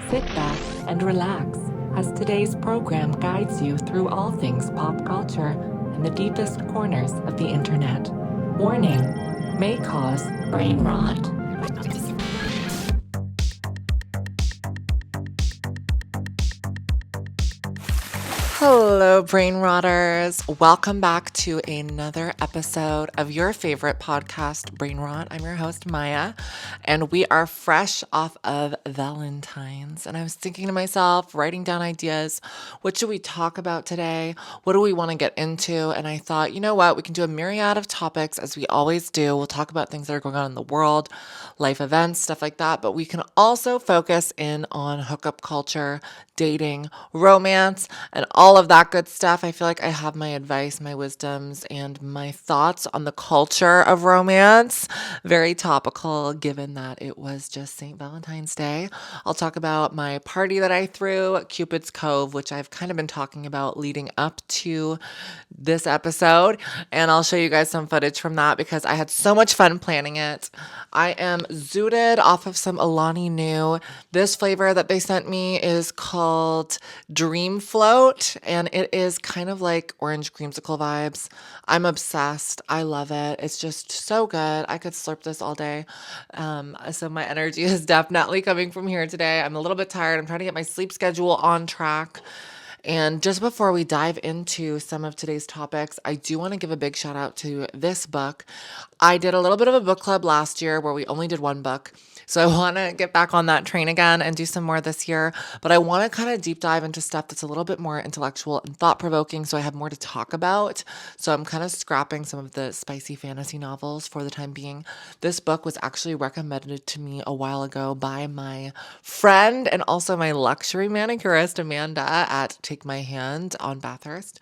Sit back and relax as today's program guides you through all things pop culture and the deepest corners of the internet. Warning, may cause brain rot. Hello, brain rotters. Welcome back to another episode of your favorite podcast, Brain Rot. I'm your host, Maya, and we are fresh off of Valentine's. And I was thinking to myself, writing down ideas. What should we talk about today? What do we want to get into? And I thought, you know what? We can do a myriad of topics as we always do. We'll talk about things that are going on in the world, life events, stuff like that. But we can also focus in on hookup culture, dating, romance, and all of that good stuff. I feel like I have my advice, my wisdoms, and my thoughts on the culture of romance. Very topical given that it was just St. Valentine's Day. I'll talk about my party that I threw, Cupid's Cove, which I've kind of been talking about leading up to this episode. And I'll show you guys some footage from that because I had so much fun planning it. I am zooted off of some Alani Nu. This flavor that they sent me is called Dream Float, and it is kind of like orange creamsicle vibes. I'm obsessed. I love it. It's just so good. I could slurp this all day. So my energy is definitely coming from here today. I'm a little bit tired. I'm trying to get my sleep schedule on track. And just before we dive into some of today's topics, I do want to give a big shout out to this book. I did a little bit of a book club last year where we only did one book. So I want to get back on that train again and do some more this year. But I want to kind of deep dive into stuff that's a little bit more intellectual and thought provoking so I have more to talk about. So I'm kind of scrapping some of the spicy fantasy novels for the time being. This book was actually recommended to me a while ago by my friend and also my luxury manicurist, Amanda, at Take My Hand on Bathurst.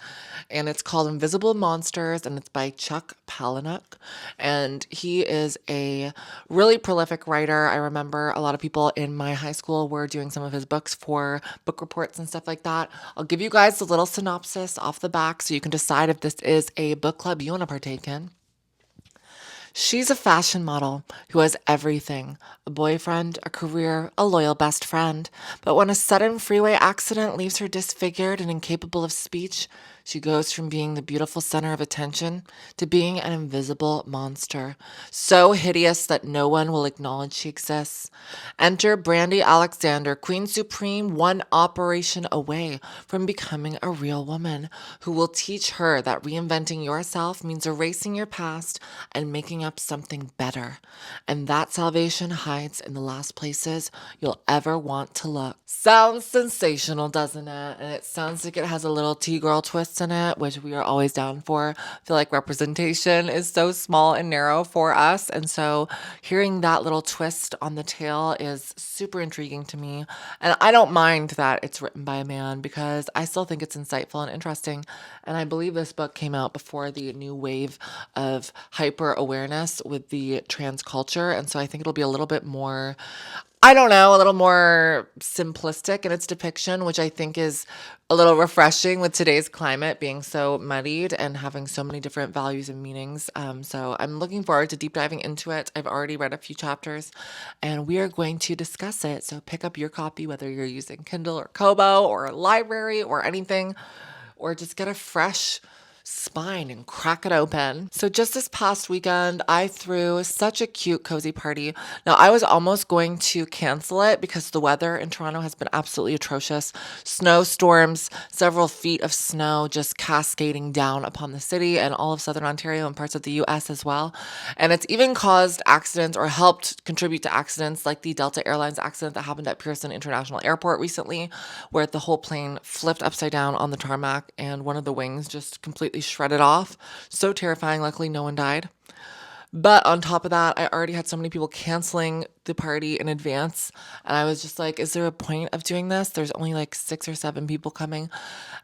And it's called Invisible Monsters, and it's by Chuck Palahniuk. And he is a really prolific writer. I remember a lot of people in my high school were doing some of his books for book reports and stuff like that. I'll give you guys a little synopsis off the back so you can decide if this is a book club you want to partake in. She's a fashion model who has everything: a boyfriend, a career, a loyal best friend. But when a sudden freeway accident leaves her disfigured and incapable of speech, she goes from being the beautiful center of attention to being an invisible monster, so hideous that no one will acknowledge she exists. Enter Brandy Alexander, Queen Supreme, one operation away from becoming a real woman, who will teach her that reinventing yourself means erasing your past and making up something better. And that salvation hides in the last places you'll ever want to look. Sounds sensational, doesn't it? And it sounds like it has a little T-girl twist in it, which we are always down for. I feel like representation is so small and narrow for us. And so hearing that little twist on the tale is super intriguing to me. And I don't mind that it's written by a man because I still think it's insightful and interesting. And I believe this book came out before the new wave of hyper awareness with the trans culture. And so I think it'll be a little bit more, I don't know, a little more simplistic in its depiction, which I think is a little refreshing with today's climate being so muddied and having so many different values and meanings. So I'm looking forward to deep diving into it. I've already read a few chapters and we are going to discuss it. So pick up your copy, whether you're using Kindle or Kobo or a library or anything, or just get a fresh spine and crack it open. So just this past weekend, I threw such a cute, cozy party. Now, I was almost going to cancel it because the weather in Toronto has been absolutely atrocious. Snowstorms, several feet of snow just cascading down upon the city and all of southern Ontario and parts of the US as well. And it's even caused accidents or helped contribute to accidents like the Delta Airlines accident that happened at Pearson International Airport recently, where the whole plane flipped upside down on the tarmac and one of the wings just completely shredded off. So terrifying. Luckily, no one died. But on top of that, I already had so many people canceling the party in advance. And I was just like, is there a point of doing this? There's only like 6 or 7 people coming.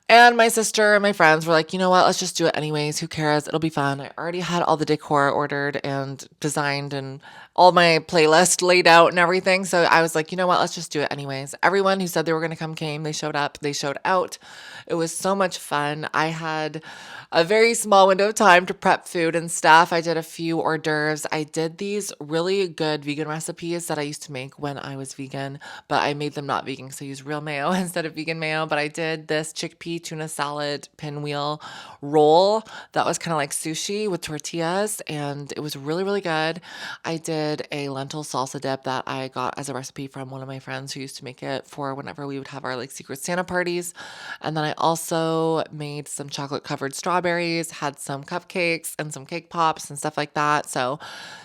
And my sister and my friends were like, you know what? Let's just do it anyways. Who cares? It'll be fun. I already had all the decor ordered and designed and all my playlist laid out and everything. So I was like, you know what? Let's just do it anyways. Everyone who said they were going to come came. They showed up. They showed out. It was so much fun. I had a very small window of time to prep food and stuff. I did a few hors d'oeuvres. I did these really good vegan recipes recipes that I used to make when I was vegan, but I made them not vegan because I use real mayo instead of vegan mayo. But I did this chickpea tuna salad pinwheel roll that was kind of like sushi with tortillas, and it was really, really good. I did a lentil salsa dip that I got as a recipe from one of my friends who used to make it for whenever we would have our like secret Santa parties. And then I also made some chocolate covered strawberries, had some cupcakes and some cake pops and stuff like that. So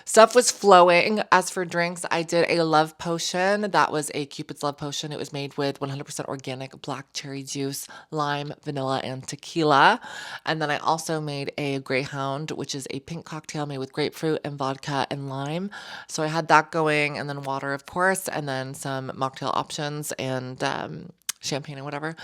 stuff was flowing. As for drinks, I did a love potion. That was a Cupid's love potion. It was made with 100% organic black cherry juice, lime, vanilla, and tequila. And then I also made a Greyhound, which is a pink cocktail made with grapefruit and vodka and lime. So I had that going, and then water, of course, and then some mocktail options and champagne and whatever.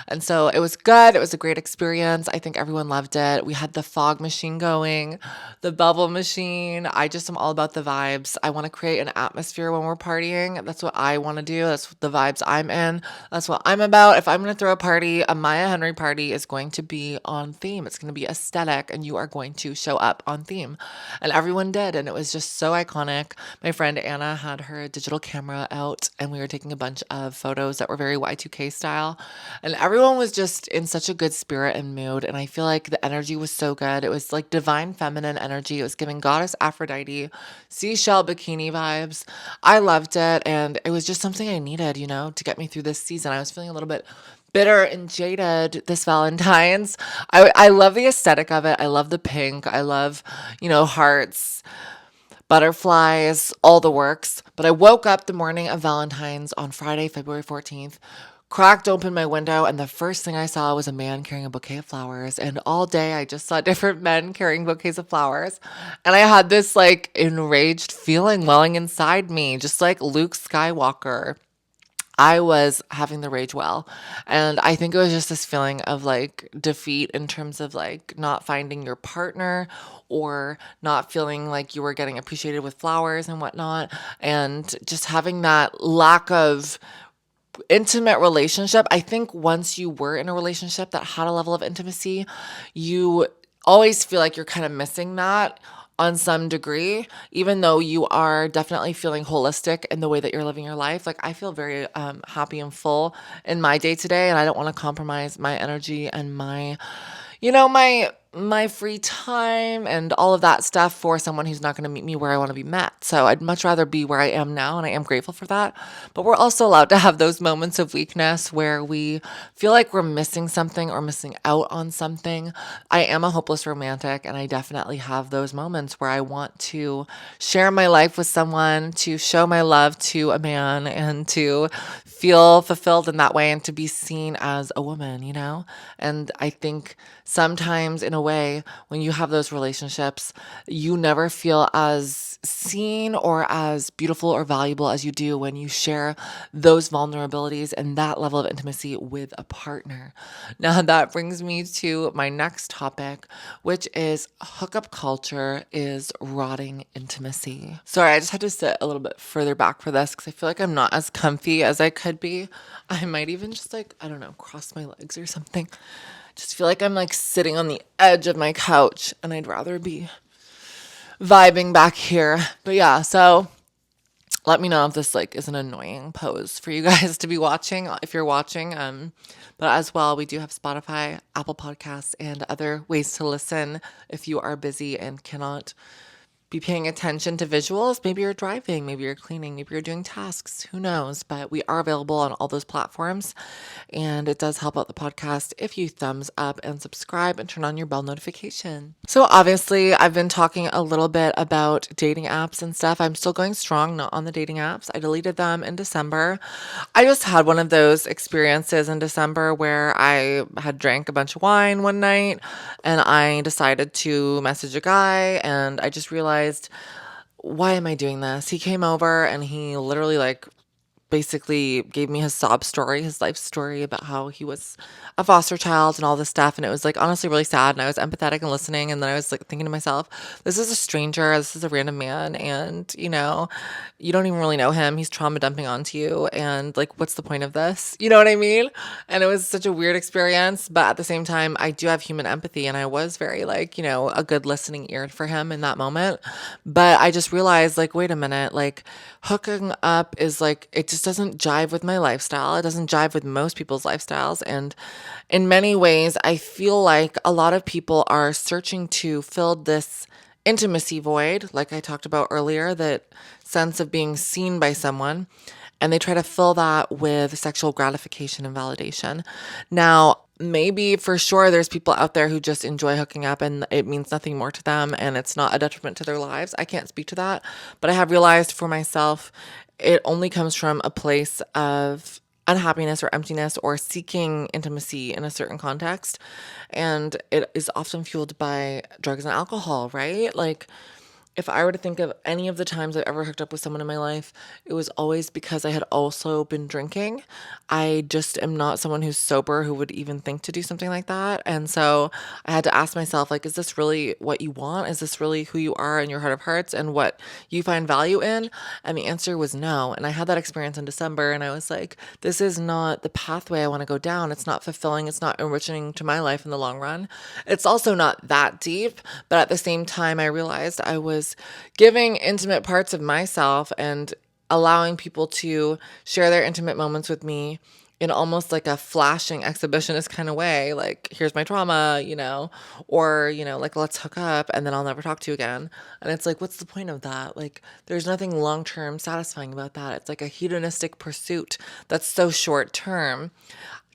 And so it was good. It was a great experience. I think everyone loved it. We had the fog machine going, the bubble machine. I just am all about the vibes. I want to create an atmosphere when we're partying. That's what I want to do. That's the vibes I'm in. That's what I'm about. If I'm going to throw a party, a Maya Henry party is going to be on theme. It's going to be aesthetic, and you are going to show up on theme. And everyone did. And it was just so iconic. My friend Anna had her digital camera out, and we were taking a bunch of photos that were very Y2K style. And everyone was just in such a good spirit and mood. And I feel like the energy was so good. It was like divine feminine energy. It was giving goddess Aphrodite, seashell bikini vibes. I loved it. And it was just something I needed, to get me through this season. I was feeling a little bit bitter and jaded this Valentine's. I love the aesthetic of it. I love the pink. I love, hearts, butterflies, all the works. But I woke up the morning of Valentine's on Friday, February 14th, cracked open my window, and the first thing I saw was a man carrying a bouquet of flowers. And all day I just saw different men carrying bouquets of flowers. And I had this like enraged feeling welling inside me, just like Luke Skywalker. I was having the rage well. And I think it was just this feeling of like defeat in terms of like not finding your partner or not feeling like you were getting appreciated with flowers and whatnot. And just having that lack of intimate relationship. I think once you were in a relationship that had a level of intimacy, you always feel like you're kind of missing that on some degree, even though you are definitely feeling holistic in the way that you're living your life. Like I feel very happy and full in my day to day, and I don't want to compromise my energy and my free time and all of that stuff for someone who's not going to meet me where I want to be met. So I'd much rather be where I am now, and I am grateful for that. But we're also allowed to have those moments of weakness where we feel like we're missing something or missing out on something. I am a hopeless romantic, and I definitely have those moments where I want to share my life with someone, to show my love to a man, and to feel fulfilled in that way and to be seen as a woman. And I think sometimes in a way, when you have those relationships, you never feel as seen or as beautiful or valuable as you do when you share those vulnerabilities and that level of intimacy with a partner. Now, that brings me to my next topic, which is hookup culture is rotting intimacy. Sorry, I just had to sit a little bit further back for this because I feel like I'm not as comfy as I could be. I might even just cross my legs or something. Just feel like I'm like sitting on the edge of my couch, and I'd rather be vibing back here. But yeah, so let me know if this like is an annoying pose for you guys to be watching if you're watching. But as well, we do have Spotify, Apple Podcasts, and other ways to listen if you are busy and cannot be paying attention to visuals. Maybe you're driving, maybe you're cleaning, maybe you're doing tasks, who knows? But we are available on all those platforms, and it does help out the podcast if you thumbs up and subscribe and turn on your bell notification. So obviously I've been talking a little bit about dating apps and stuff. I'm still going strong, not on the dating apps. I deleted them in December. I just had one of those experiences in December where I had drank a bunch of wine one night, and I decided to message a guy, and I just realized, why am I doing this? He came over and he literally like basically gave me his sob story, his life story about how he was a foster child and all this stuff. And it was like honestly really sad. And I was empathetic and listening. And then I was like thinking to myself, this is a stranger. This is a random man. And, you don't even really know him. He's trauma dumping onto you. And like, what's the point of this? You know what I mean? And it was such a weird experience. But at the same time, I do have human empathy. And I was very like, a good listening ear for him in that moment. But I just realized like, wait a minute, like hooking up is like, it just doesn't jive with my lifestyle. It doesn't jive with most people's lifestyles. And in many ways, I feel like a lot of people are searching to fill this intimacy void, like I talked about earlier, that sense of being seen by someone. And they try to fill that with sexual gratification and validation. Now, maybe for sure there's people out there who just enjoy hooking up and it means nothing more to them and it's not a detriment to their lives. I can't speak to that, but I have realized for myself it only comes from a place of unhappiness or emptiness or seeking intimacy in a certain context. And it is often fueled by drugs and alcohol, right? Like, if I were to think of any of the times I've ever hooked up with someone in my life, it was always because I had also been drinking. I just am not someone who's sober who would even think to do something like that. And so I had to ask myself, like, is this really what you want? Is this really who you are in your heart of hearts and what you find value in? And the answer was no. And I had that experience in December and I was like, this is not the pathway I want to go down. It's not fulfilling. It's not enriching to my life in the long run. It's also not that deep. But at the same time, I realized I was giving intimate parts of myself and allowing people to share their intimate moments with me in almost like a flashing exhibitionist kind of way. Like, here's my trauma, or, like, let's hook up and then I'll never talk to you again. And it's like, what's the point of that? Like, there's nothing long-term satisfying about that. It's like a hedonistic pursuit that's so short-term.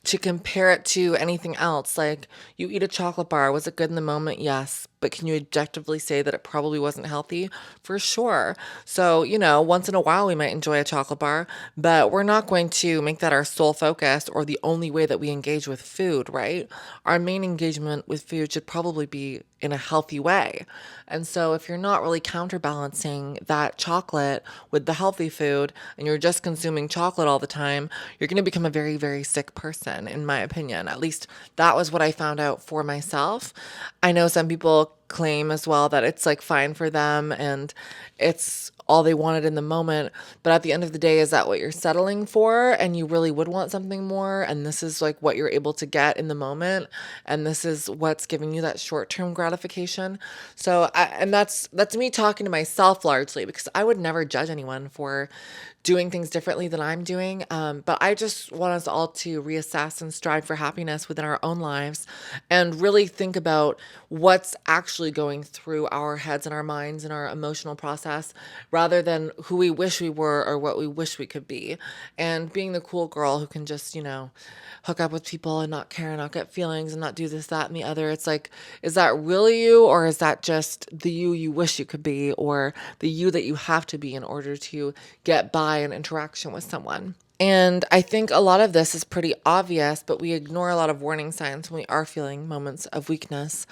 To compare it to anything else, like you eat a chocolate bar, was it good in the moment? Yes. But can you objectively say that it probably wasn't healthy? For sure. So, once in a while we might enjoy a chocolate bar, but we're not going to make that our sole focus or the only way that we engage with food, right? Our main engagement with food should probably be in a healthy way. And so if you're not really counterbalancing that chocolate with the healthy food and you're just consuming chocolate all the time, you're going to become a very, very sick person, in my opinion. At least that was what I found out for myself. I know some people claim as well that it's like fine for them and it's all they wanted in the moment. But at the end of the day, is that what you're settling for? And you really would want something more. And this is like what you're able to get in the moment. And this is what's giving you that short-term gratification. So, and that's me talking to myself largely because I would never judge anyone for doing things differently than I'm doing. But I just want us all to reassess and strive for happiness within our own lives and really think about what's actually going through our heads and our minds and our emotional process rather than who we wish we were or what we wish we could be. And being the cool girl who can just, hook up with people and not care and not get feelings and not do this, that, and the other. It's like, is that really you or is that just the you wish you could be or the you that you have to be in order to get by an interaction with someone? And I think a lot of this is pretty obvious, but we ignore a lot of warning signs when we are feeling moments of weakness.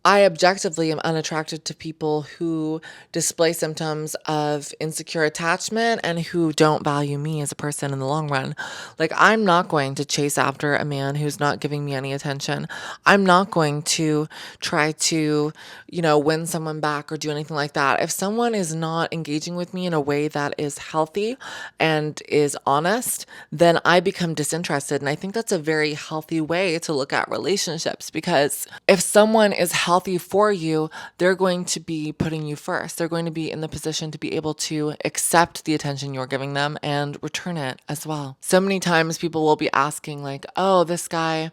I objectively am unattracted to people who display symptoms of insecure attachment and who don't value me as a person in the long run. Like, I'm not going to chase after a man who's not giving me any attention. I'm not going to try to, win someone back or do anything like that. If someone is not engaging with me in a way that is healthy and is honest, then I become disinterested. And I think that's a very healthy way to look at relationships because if someone is healthy for you, they're going to be putting you first. They're going to be in the position to be able to accept the attention you're giving them and return it as well. So many times people will be asking like, oh, this guy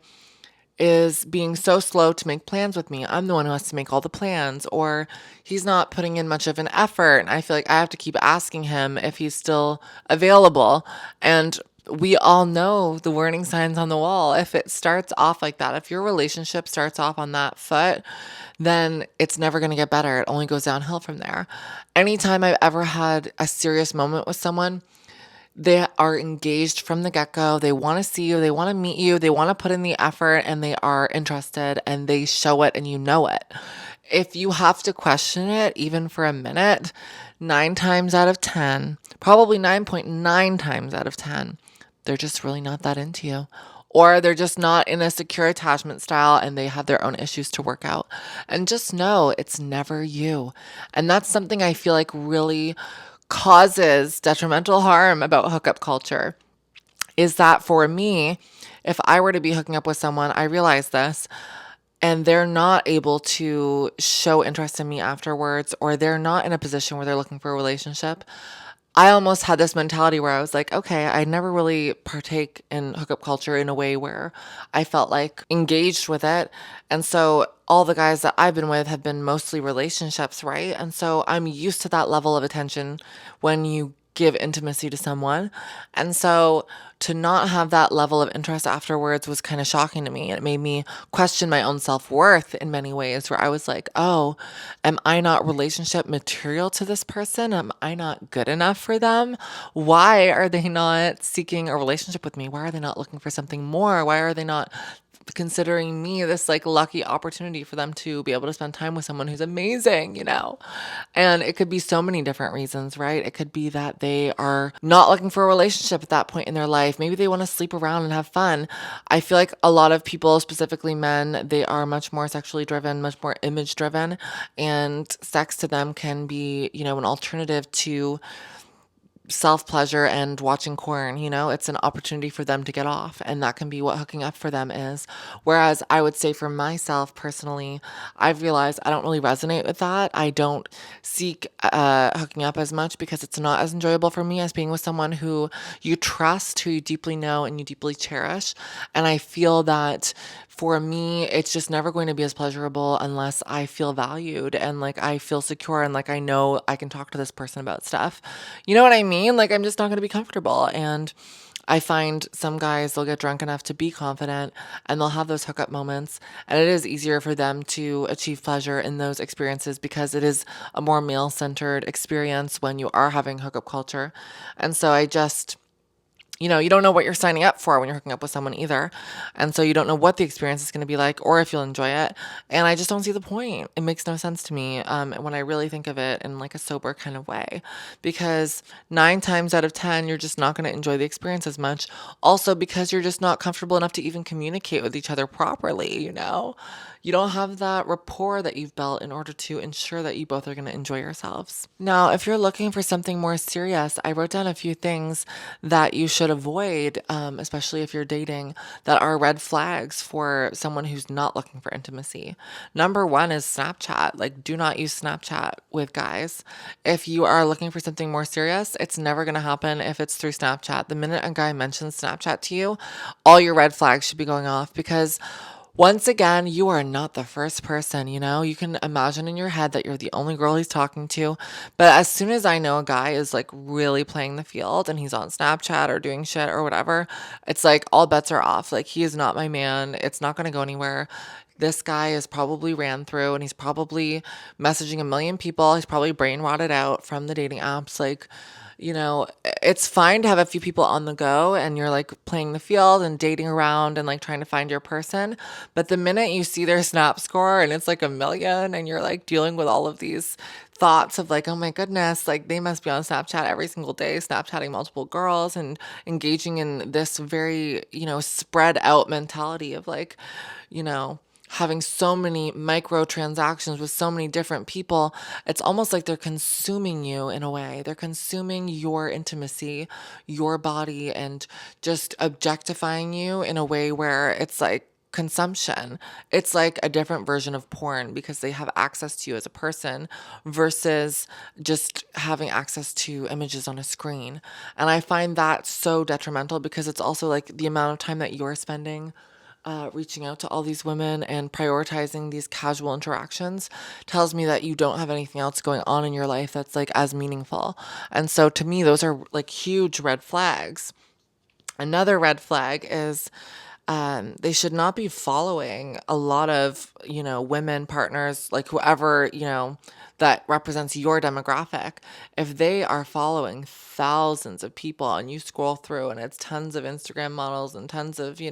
is being so slow to make plans with me. I'm the one who has to make all the plans, or he's not putting in much of an effort. And I feel like I have to keep asking him if he's still available. And we all know the warning signs on the wall. If it starts off like that, if your relationship starts off on that foot, then it's never going to get better. It only goes downhill from there. Anytime I've ever had a serious moment with someone, they are engaged from the get-go. They want to see you. They want to meet you. They want to put in the effort and they are interested and they show it and you know it. If you have to question it, even for a minute, 9 times out of 10, probably 9.9 times out of 10, they're just really not that into you. Or they're just not in a secure attachment style and they have their own issues to work out. And just know it's never you. And that's something I feel like really causes detrimental harm about hookup culture is that for me, if I were to be hooking up with someone, I realize this, and they're not able to show interest in me afterwards, or they're not in a position where they're looking for a relationship, I almost had this mentality where I was like, okay, I never really partake in hookup culture in a way where I felt like engaged with it. And so all the guys that I've been with have been mostly relationships, right? And so I'm used to that level of attention when you give intimacy to someone. And so to not have that level of interest afterwards was kind of shocking to me. It made me question my own self-worth in many ways where I was like, "Oh, am I not relationship material to this person? Am I not good enough for them? Why are they not seeking a relationship with me? Why are they not looking for something more? Why are they not considering me this like lucky opportunity for them to be able to spend time with someone who's amazing, you know?" And it could be so many different reasons, right? It could be that they are not looking for a relationship at that point in their life. Maybe they want to sleep around and have fun. I feel like a lot of people, specifically men, they are much more sexually driven, much more image driven, and sex to them can be, an alternative to self pleasure and watching porn. It's an opportunity for them to get off, and that can be what hooking up for them is. Whereas I would say for myself personally, I've realized I don't really resonate with that. I don't seek hooking up as much because it's not as enjoyable for me as being with someone who you trust, who you deeply know and you deeply cherish. And I feel that for me, it's just never going to be as pleasurable unless I feel valued and like I feel secure and like I know I can talk to this person about stuff. You know what I mean? Like I'm just not going to be comfortable. And I find some guys, they'll get drunk enough to be confident and they'll have those hookup moments. And it is easier for them to achieve pleasure in those experiences because it is a more male centered experience when you are having hookup culture. And so I just, you don't know what you're signing up for when you're hooking up with someone either. And so you don't know what the experience is going to be like or if you'll enjoy it. And I just don't see the point. It makes no sense to me when I really think of it in like a sober kind of way. Because 9 times out of 10, you're just not going to enjoy the experience as much. Also, because you're just not comfortable enough to even communicate with each other properly. You don't have that rapport that you've built in order to ensure that you both are going to enjoy yourselves. Now, if you're looking for something more serious, I wrote down a few things that you should avoid, especially if you're dating, that are red flags for someone who's not looking for intimacy. Number one is Snapchat. Like, do not use Snapchat with guys. If you are looking for something more serious, it's never going to happen if it's through Snapchat. The minute a guy mentions Snapchat to you, all your red flags should be going off because once again, you are not the first person, you can imagine in your head that you're the only girl he's talking to. But as soon as I know a guy is like really playing the field and he's on Snapchat or doing shit or whatever, it's like all bets are off. Like he is not my man. It's not going to go anywhere. This guy is probably ran through and he's probably messaging a million people. He's probably brain rotted out from the dating apps. Like, it's fine to have a few people on the go and you're like playing the field and dating around and like trying to find your person. But the minute you see their snap score and it's like a million and you're like dealing with all of these thoughts of like, oh my goodness, like they must be on Snapchat every single day, Snapchatting multiple girls and engaging in this very, spread out mentality of like, you know, having so many micro transactions with so many different people, it's almost like they're consuming you in a way. They're consuming your intimacy, your body, and just objectifying you in a way where it's like consumption. It's like a different version of porn because they have access to you as a person versus just having access to images on a screen. And I find that so detrimental because it's also like the amount of time that you're spending reaching out to all these women and prioritizing these casual interactions tells me that you don't have anything else going on in your life that's like as meaningful. And so to me, those are like huge red flags. Another red flag is they should not be following a lot of, women partners, like whoever, that represents your demographic. If they are following thousands of people and you scroll through and it's tons of Instagram models and tons of,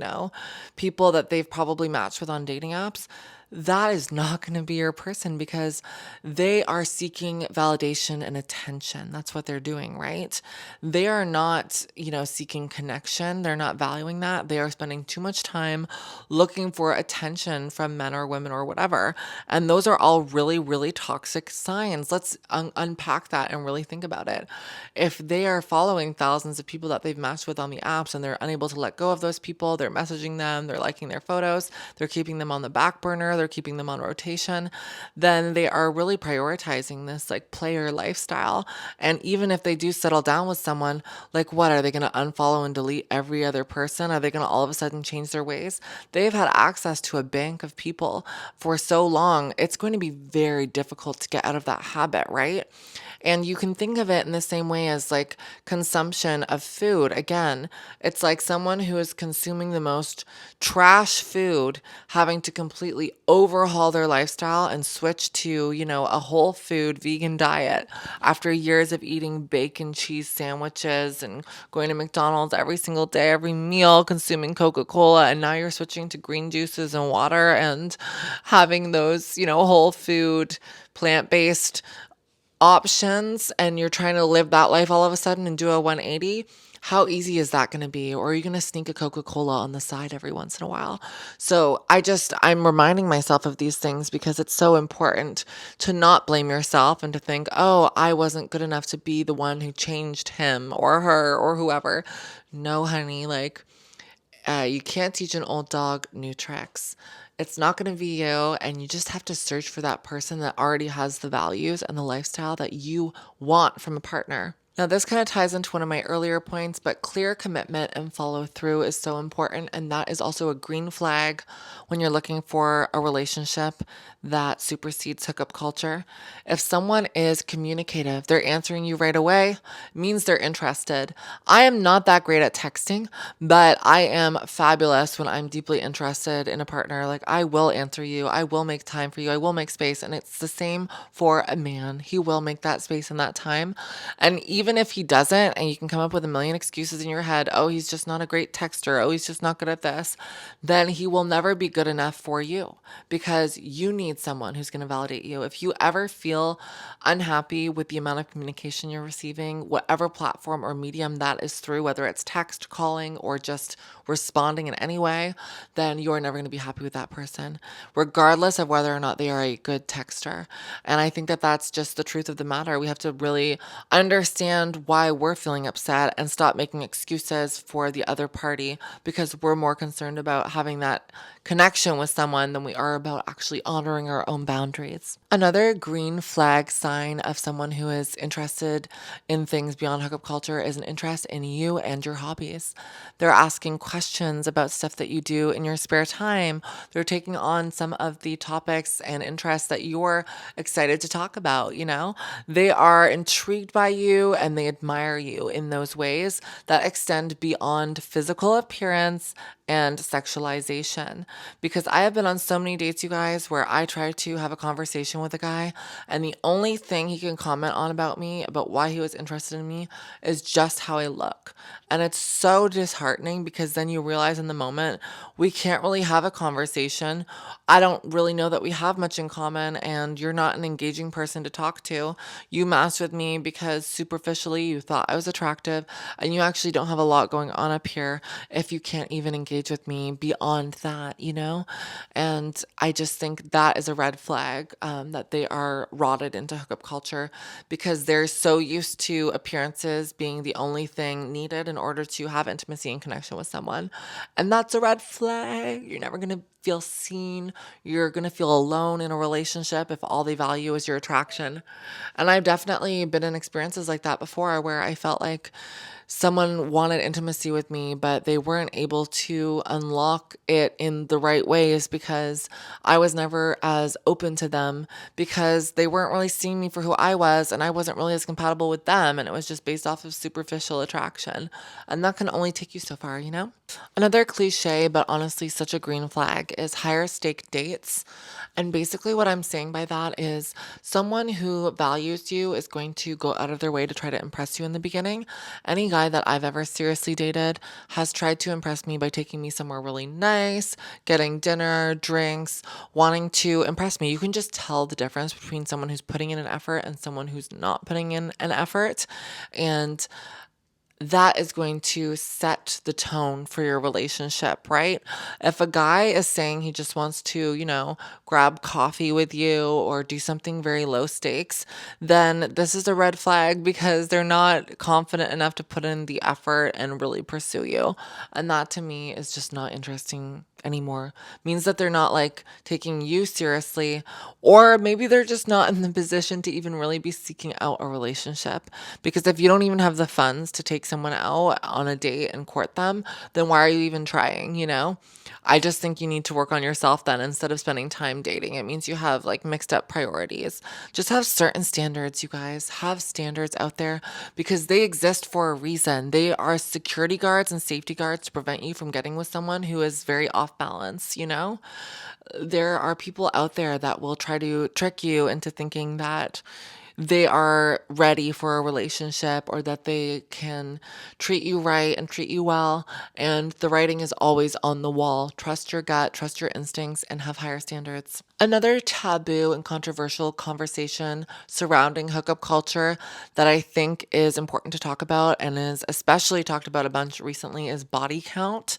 people that they've probably matched with on dating apps, that is not going to be your person because they are seeking validation and attention. That's what they're doing, right? They are not, seeking connection. They're not valuing that. They are spending too much time looking for attention from men or women or whatever. And those are all really, really toxic signs. Let's unpack that and really think about it. If they are following thousands of people that they've matched with on the apps and they're unable to let go of those people, they're messaging them, they're liking their photos, they're keeping them on the back burner, they're keeping them on rotation, then they are really prioritizing this like player lifestyle. And even if they do settle down with someone, like what are they going to unfollow and delete every other person? Are they going to all of a sudden change their ways? They've had access to a bank of people for so long. It's going to be very difficult to get out of that habit, right? And you can think of it in the same way as like consumption of food. Again, it's like someone who is consuming the most trash food having to completely overhaul their lifestyle and switch to, a whole food vegan diet after years of eating bacon cheese sandwiches and going to McDonald's every single day, every meal, consuming Coca-Cola. And now you're switching to green juices and water and having those, whole food, plant-based options, and you're trying to live that life all of a sudden and do a 180, how easy is that going to be? Or are you going to sneak a Coca-Cola on the side every once in a while? So I'm reminding myself of these things because it's so important to not blame yourself and to think, oh, I wasn't good enough to be the one who changed him or her or whoever. No, honey, like you can't teach an old dog new tricks. It's not going to be you, and you just have to search for that person that already has the values and the lifestyle that you want from a partner. Now, this kind of ties into one of my earlier points, but clear commitment and follow through is so important. And that is also a green flag when you're looking for a relationship that supersedes hookup culture. If someone is communicative, they're answering you right away, means they're interested. I am not that great at texting, but I am fabulous when I'm deeply interested in a partner. Like, I will answer you, I will make time for you, I will make space. And it's the same for a man. He will make that space and that time. And even if he doesn't, and you can come up with a million excuses in your head, oh, he's just not a great texter, oh, he's just not good at this, then he will never be good enough for you because you need someone who's going to validate you. If you ever feel unhappy with the amount of communication you're receiving, whatever platform or medium that is through, whether it's text, calling, or just responding in any way, then you're never going to be happy with that person, regardless of whether or not they are a good texter. And I think that that's just the truth of the matter. We have to really understand why we're feeling upset and stop making excuses for the other party because we're more concerned about having that connection with someone than we are about actually honoring our own boundaries. Another green flag sign of someone who is interested in things beyond hookup culture is an interest in you and your hobbies. They're asking questions about stuff that you do in your spare time. They're taking on some of the topics and interests that you're excited to talk about, They are intrigued by you and they admire you in those ways that extend beyond physical appearance and sexualization. Because I have been on so many dates, you guys, where I try to have a conversation with a guy, and the only thing he can comment on about me, about why he was interested in me, is just how I look. And it's so disheartening because then you realize in the moment, we can't really have a conversation. I don't really know that we have much in common, and you're not an engaging person to talk to. You matched with me because superficially you thought I was attractive, and you actually don't have a lot going on up here if you can't even engage with me beyond that, And I just think that is a red flag, that they are rotted into hookup culture because they're so used to appearances being the only thing needed in order to have intimacy and connection with someone. And that's a red flag. You're never going to feel seen. You're going to feel alone in a relationship if all they value is your attraction. And I've definitely been in experiences like that before where I felt like someone wanted intimacy with me, but they weren't able to unlock it in the right ways because I was never as open to them because they weren't really seeing me for who I was and I wasn't really as compatible with them. And it was just based off of superficial attraction. And that can only take you so far, Another cliche, but honestly such a green flag, is higher stake dates. And basically what I'm saying by that is someone who values you is going to go out of their way to try to impress you in the beginning. Any guy that I've ever seriously dated has tried to impress me by taking me somewhere really nice, getting dinner, drinks, wanting to impress me. You can just tell the difference between someone who's putting in an effort and someone who's not putting in an effort. And that is going to set the tone for your relationship, right? If a guy is saying he just wants to, grab coffee with you or do something very low stakes, then this is a red flag because they're not confident enough to put in the effort and really pursue you. And that to me is just not interesting anymore. Means that they're not like taking you seriously, or maybe they're just not in the position to even really be seeking out a relationship. Because if you don't even have the funds to take someone out on a date and court them, then why are you even trying? I just think you need to work on yourself then instead of spending time dating. It means you have like mixed up priorities. Just have certain standards, you guys. Have standards out there because they exist for a reason. They are security guards and safety guards to prevent you from getting with someone who is very off balance. There are people out there that will try to trick you into thinking that they are ready for a relationship or that they can treat you right and treat you well. And the writing is always on the wall. Trust your gut, trust your instincts, and have higher standards. Another taboo and controversial conversation surrounding hookup culture that I think is important to talk about and is especially talked about a bunch recently is body count.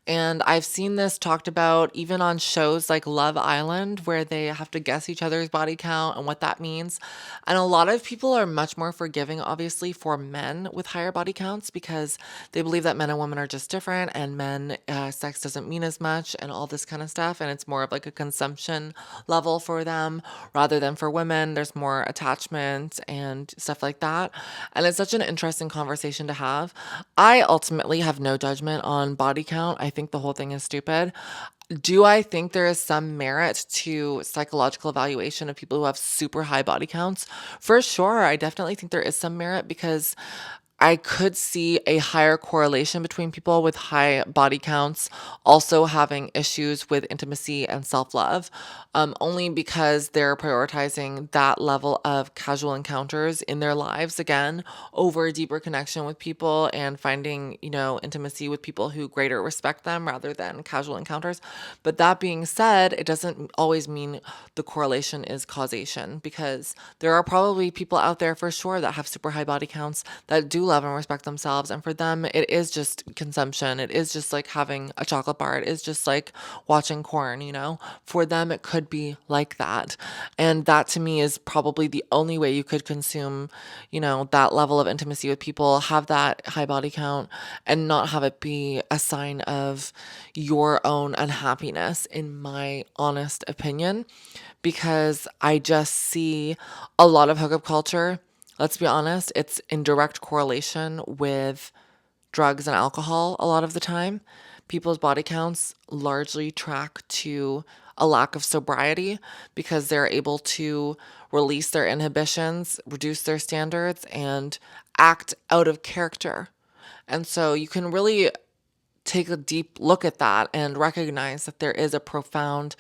And I've seen this talked about even on shows like Love Island, where they have to guess each other's body count and what that means. And a lot of people are much more forgiving, obviously, for men with higher body counts because they believe that men and women are just different and men, sex doesn't mean as much and all this kind of stuff. And it's more of like a consumption level for them rather than for women. There's more attachment and stuff like that. And it's such an interesting conversation to have. I ultimately have no judgment on body count. I think the whole thing is stupid. Do I think there is some merit to psychological evaluation of people who have super high body counts? For sure. I definitely think there is some merit because I could see a higher correlation between people with high body counts also having issues with intimacy and self love, only because they're prioritizing that level of casual encounters in their lives again over a deeper connection with people and finding, intimacy with people who greater respect them rather than casual encounters. But that being said, it doesn't always mean the correlation is causation because there are probably people out there for sure that have super high body counts that do love and respect themselves. And for them, it is just consumption. It is just like having a chocolate bar. It is just like watching corn. For them, it could be like that. And that to me is probably the only way you could consume, that level of intimacy with people, have that high body count, and not have it be a sign of your own unhappiness, in my honest opinion, because I just see a lot of hookup culture. Let's be honest, it's in direct correlation with drugs and alcohol a lot of the time. People's body counts largely track to a lack of sobriety because they're able to release their inhibitions, reduce their standards, and act out of character. And so you can really take a deep look at that and recognize that there is a profound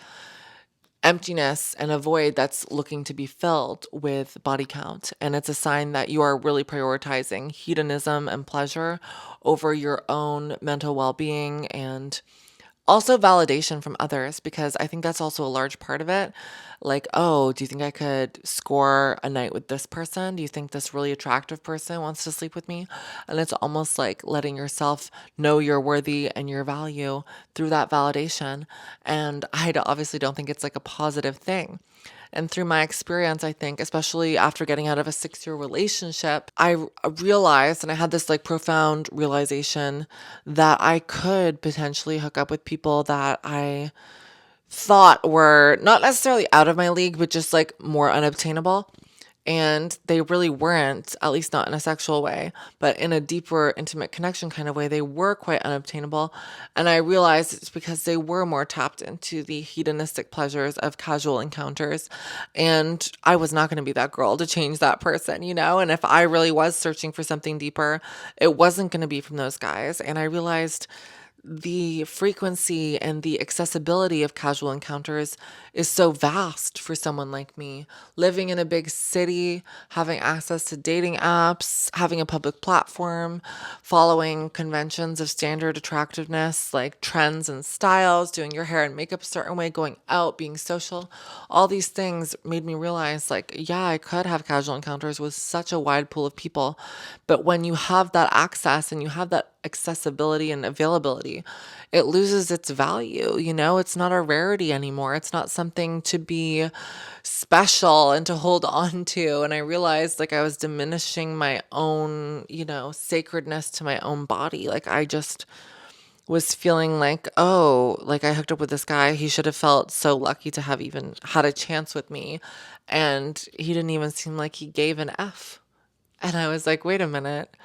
emptiness and a void that's looking to be filled with body count. And it's a sign that you are really prioritizing hedonism and pleasure over your own mental well being and also validation from others, because I think that's also a large part of it. Like, oh, do you think I could score a night with this person? Do you think this really attractive person wants to sleep with me? And it's almost like letting yourself know you're worthy and your value through that validation. And obviously don't think it's like a positive thing. And through my experience, I think, especially after getting out of a 6-year relationship, I realized, and I had this like profound realization that I could potentially hook up with people that I thought were not necessarily out of my league, but just like more unobtainable. And they really weren't, at least not in a sexual way, but in a deeper, intimate connection kind of way. They were quite unobtainable. And I realized it's because they were more tapped into the hedonistic pleasures of casual encounters. And I was not going to be that girl to change that person. And if I really was searching for something deeper, it wasn't going to be from those guys. And I realized the frequency and the accessibility of casual encounters is so vast for someone like me. Living in a big city, having access to dating apps, having a public platform, following conventions of standard attractiveness like trends and styles, doing your hair and makeup a certain way, going out, being social. All these things made me realize, like, yeah, I could have casual encounters with such a wide pool of people. But when you have that access and you have that accessibility and availability, it loses its value. It's not a rarity anymore. It's not something to be special and to hold on to. And I realized, like, I was diminishing my own, sacredness to my own body. Like, I just was feeling like, oh, like I hooked up with this guy. He should have felt so lucky to have even had a chance with me. And he didn't even seem like he gave an F. And I was like, wait a minute.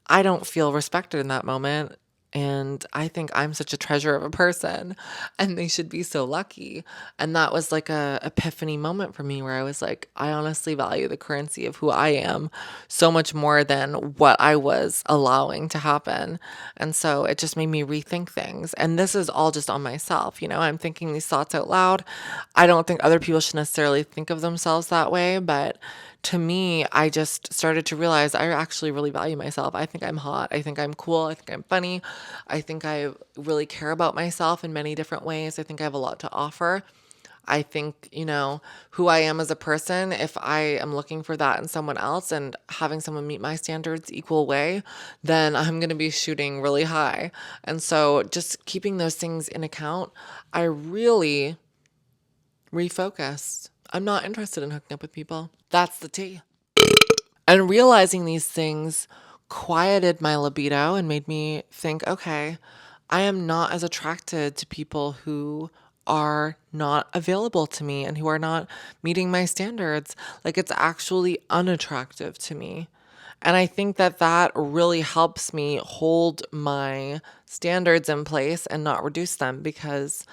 I don't feel respected in that moment. And I think I'm such a treasure of a person and they should be so lucky. And that was like a epiphany moment for me where I was like, I honestly value the currency of who I am so much more than what I was allowing to happen. And so it just made me rethink things. And this is all just on myself. I'm thinking these thoughts out loud. I don't think other people should necessarily think of themselves that way, but to me, I just started to realize I actually really value myself. I think I'm hot. I think I'm cool. I think I'm funny. I think I really care about myself in many different ways. I think I have a lot to offer. I think, who I am as a person, if I am looking for that in someone else and having someone meet my standards equal way, then I'm going to be shooting really high. And so just keeping those things in account, I really refocused. I'm not interested in hooking up with people. That's the tea. And realizing these things quieted my libido and made me think, okay, I am not as attracted to people who are not available to me and who are not meeting my standards. Like, it's actually unattractive to me. And I think that that really helps me hold my standards in place and not reduce them, because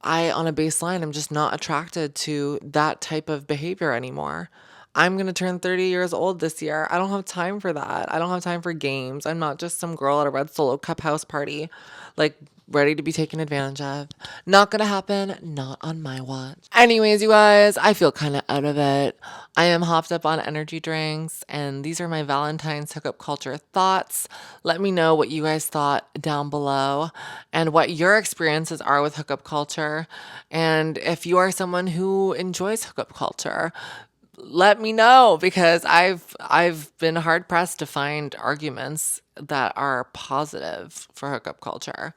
on a baseline, I'm just not attracted to that type of behavior anymore. I'm going to turn 30 years old this year. I don't have time for that. I don't have time for games. I'm not just some girl at a red Solo Cup house party, like, ready to be taken advantage of. Not going to happen. Not on my watch. Anyways, you guys, I feel kind of out of it. I am hopped up on energy drinks, and these are my Valentine's hookup culture thoughts. Let me know what you guys thought down below and what your experiences are with hookup culture. And if you are someone who enjoys hookup culture, let me know, because I've been hard pressed to find arguments that are positive for hookup culture.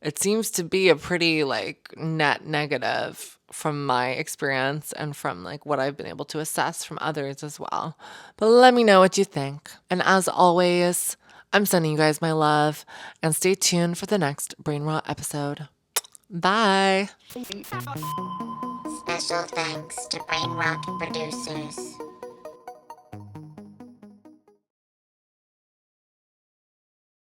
It seems to be a pretty like net negative from my experience and from like what I've been able to assess from others as well. But let me know what you think. And as always, I'm sending you guys my love, and stay tuned for the next Brain Rot episode. Bye. Special thanks to Brain Rock producers.